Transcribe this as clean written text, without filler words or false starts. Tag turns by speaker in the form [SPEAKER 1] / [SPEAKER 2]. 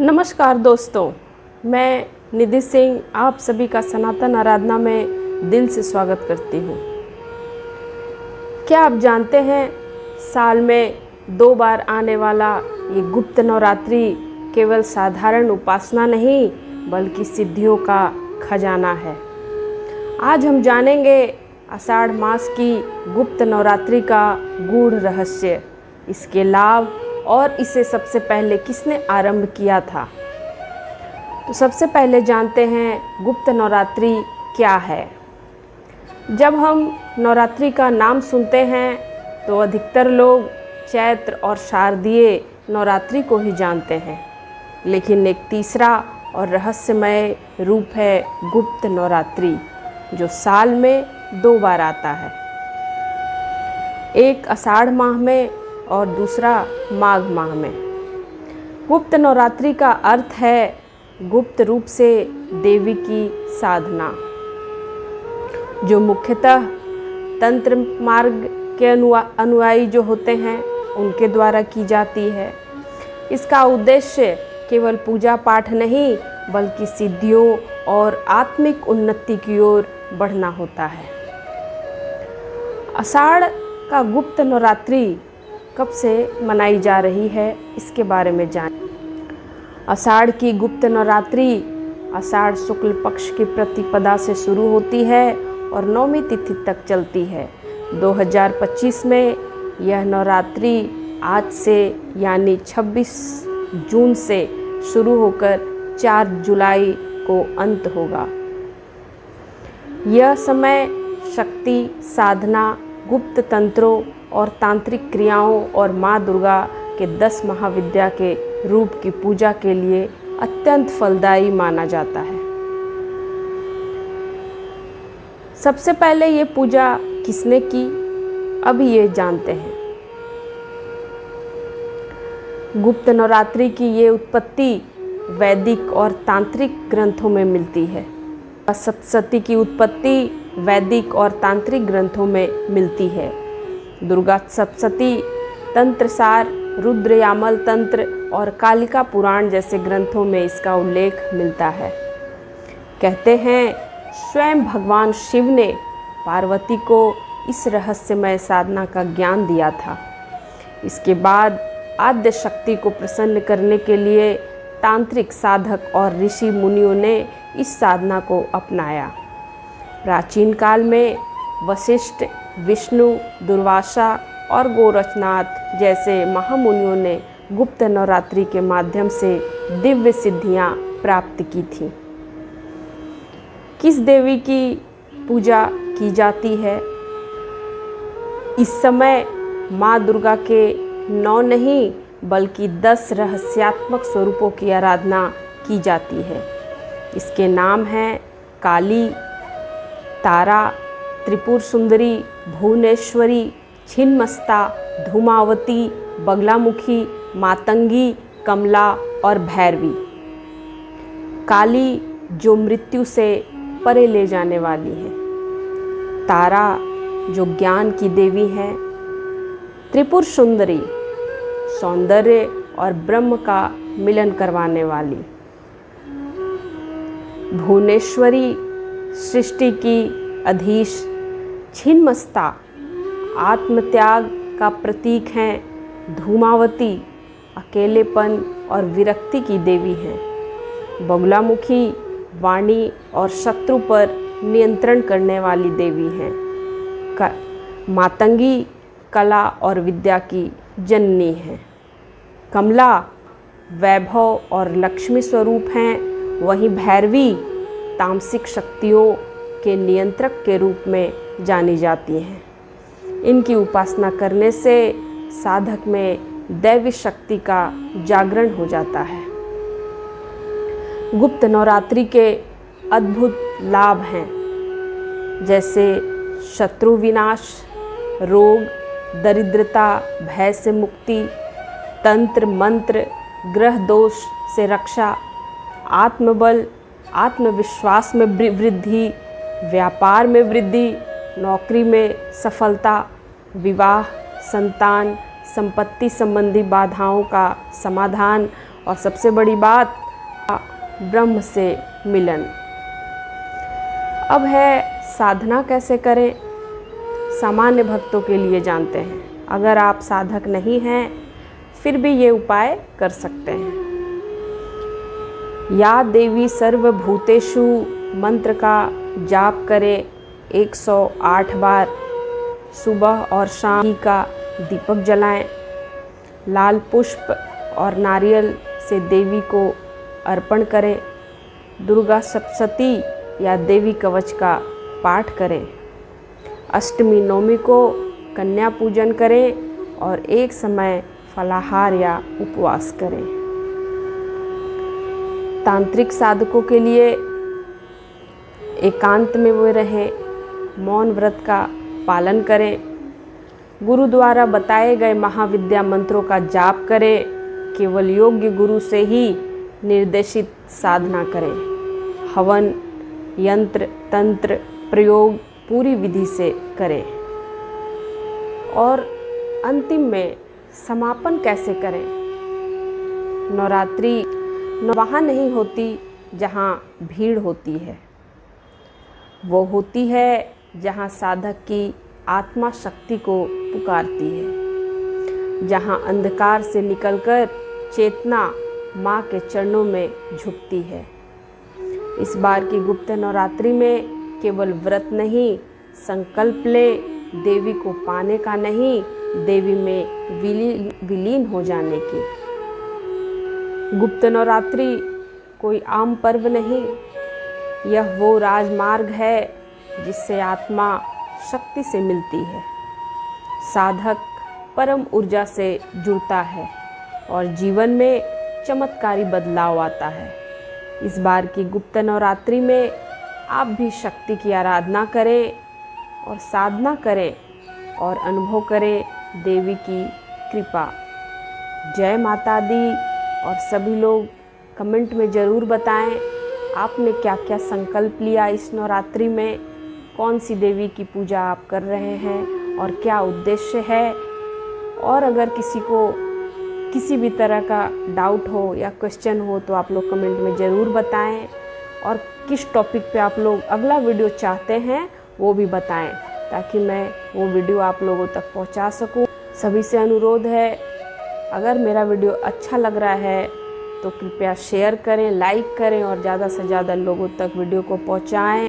[SPEAKER 1] नमस्कार दोस्तों, मैं निधि सिंह आप सभी का सनातन आराधना में दिल से स्वागत करती हूँ। क्या आप जानते हैं, साल में 2 बार आने वाला ये गुप्त नवरात्रि केवल साधारण उपासना नहीं बल्कि सिद्धियों का खजाना है। आज हम जानेंगे आषाढ़ मास की गुप्त नवरात्रि का गूढ़ रहस्य, इसके लाभ और इसे सबसे पहले किसने आरंभ किया था। तो सबसे पहले जानते हैं गुप्त नवरात्रि क्या है। जब हम नवरात्रि का नाम सुनते हैं तो अधिकतर लोग चैत्र और शारदीय नवरात्रि को ही जानते हैं, लेकिन एक तीसरा और रहस्यमय रूप है गुप्त नवरात्रि, जो साल में 2 बार आता है, एक आषाढ़ माह में और दूसरा माघ माह में। गुप्त नवरात्रि का अर्थ है गुप्त रूप से देवी की साधना, जो मुख्यतः तंत्र मार्ग के अनुयायी जो होते हैं उनके द्वारा की जाती है। इसका उद्देश्य केवल पूजा पाठ नहीं बल्कि सिद्धियों और आत्मिक उन्नति की ओर बढ़ना होता है। आषाढ़ का गुप्त नवरात्रि कब से मनाई जा रही है, इसके बारे में जानें। आषाढ़ की गुप्त नवरात्रि आषाढ़ शुक्ल पक्ष की प्रतिपदा से शुरू होती है और 9वीं तिथि तक चलती है। 2025 में यह नवरात्रि आज से यानी 26 जून से शुरू होकर 4 जुलाई को अंत होगा। यह समय शक्ति साधना, गुप्त तंत्रों और तांत्रिक क्रियाओं और माँ दुर्गा के 10 महाविद्या के रूप की पूजा के लिए अत्यंत फलदायी माना जाता है। सबसे पहले ये पूजा किसने की, अभी ये जानते हैं। गुप्त नवरात्रि की ये उत्पत्ति वैदिक और तांत्रिक ग्रंथों में मिलती है। सप्तशती की उत्पत्ति वैदिक और तांत्रिक ग्रंथों में मिलती है। दुर्गा सप्तशती, तंत्रसार, रुद्र यामल तंत्र और कालिका पुराण जैसे ग्रंथों में इसका उल्लेख मिलता है। कहते हैं स्वयं भगवान शिव ने पार्वती को इस रहस्यमय साधना का ज्ञान दिया था। इसके बाद आद्य शक्ति को प्रसन्न करने के लिए तांत्रिक साधक और ऋषि मुनियों ने इस साधना को अपनाया। प्राचीन काल में वशिष्ठ, विष्णु, दुर्वासा और गोरखनाथ जैसे महामुनियों ने गुप्त नवरात्रि के माध्यम से दिव्य सिद्धियां प्राप्त की थीं। किस देवी की पूजा की जाती है? इस समय माँ दुर्गा के 9 नहीं बल्कि 10 रहस्यात्मक स्वरूपों की आराधना की जाती है। इसके नाम हैं काली, तारा, त्रिपुर सुंदरी, भुवनेश्वरी, छिन्नमस्ता, धूमावती, बगलामुखी, मातंगी, कमला और भैरवी। काली जो मृत्यु से परे ले जाने वाली है, तारा जो ज्ञान की देवी है, त्रिपुर सुंदरी सौंदर्य और ब्रह्म का मिलन करवाने वाली, भुवनेश्वरी सृष्टि की अधीश, छिन्नमस्ता आत्मत्याग का प्रतीक हैं, धूमावती अकेलेपन और विरक्ति की देवी हैं, बगलामुखी वाणी और शत्रु पर नियंत्रण करने वाली देवी हैं, मातंगी कला और विद्या की जननी हैं, कमला वैभव और लक्ष्मी स्वरूप हैं, वहीं भैरवी तामसिक शक्तियों के नियंत्रक के रूप में जानी जाती हैं। इनकी उपासना करने से साधक में दैवी शक्ति का जागरण हो जाता है। गुप्त नवरात्रि के अद्भुत लाभ हैं, जैसे शत्रु विनाश, रोग, दरिद्रता, भय से मुक्ति, तंत्र मंत्र, ग्रह दोष से रक्षा, आत्मबल, आत्मविश्वास में वृद्धि, व्यापार में वृद्धि, नौकरी में सफलता, विवाह, संतान, संपत्ति संबंधी बाधाओं का समाधान और सबसे बड़ी बात, ब्रह्म से मिलन। अब है साधना कैसे करें, सामान्य भक्तों के लिए जानते हैं। अगर आप साधक नहीं हैं फिर भी ये उपाय कर सकते हैं। या देवी सर्वभूतेषु मंत्र का जाप करें 108 बार। सुबह और शाम घी का दीपक जलाएं। लाल पुष्प और नारियल से देवी को अर्पण करें। दुर्गा सप्तशती या देवी कवच का पाठ करें। अष्टमी नवमी को कन्या पूजन करें और एक समय फलाहार या उपवास करें। तांत्रिक साधकों के लिए एकांत में वे रहें, मौन व्रत का पालन करें, गुरु द्वारा बताए गए महाविद्या मंत्रों का जाप करें, केवल योग्य गुरु से ही निर्देशित साधना करें। हवन, यंत्र, तंत्र प्रयोग पूरी विधि से करें। और अंतिम में समापन कैसे करें। नवरात्रि वहाँ नहीं होती जहाँ भीड़ होती है, वो होती है जहाँ साधक की आत्मा शक्ति को पुकारती है, जहाँ अंधकार से निकलकर चेतना माँ के चरणों में झुकती है। इस बार की गुप्त नवरात्रि में केवल व्रत नहीं, संकल्प ले देवी को पाने का नहीं, देवी में विलीन हो जाने की। गुप्त नवरात्रि कोई आम पर्व नहीं, यह वो राजमार्ग है जिससे आत्मा शक्ति से मिलती है। साधक परम ऊर्जा से जुड़ता है और जीवन में चमत्कारी बदलाव आता है। इस बार की गुप्त नवरात्रि में आप भी शक्ति की आराधना करें और साधना करें और अनुभव करें देवी की कृपा। जय माता दी। और सभी लोग कमेंट में ज़रूर बताएं आपने क्या क्या संकल्प लिया इस नवरात्रि में, कौन सी देवी की पूजा आप कर रहे हैं और क्या उद्देश्य है। और अगर किसी को किसी भी तरह का डाउट हो या क्वेश्चन हो तो आप लोग कमेंट में ज़रूर बताएं, और किस टॉपिक पे आप लोग अगला वीडियो चाहते हैं वो भी बताएं, ताकि मैं वो वीडियो आप लोगों तक पहुंचा सकूं। सभी से अनुरोध है, अगर मेरा वीडियो अच्छा लग रहा है तो कृपया शेयर करें, लाइक करें और ज़्यादा से ज़्यादा लोगों तक वीडियो को पहुंचाएं।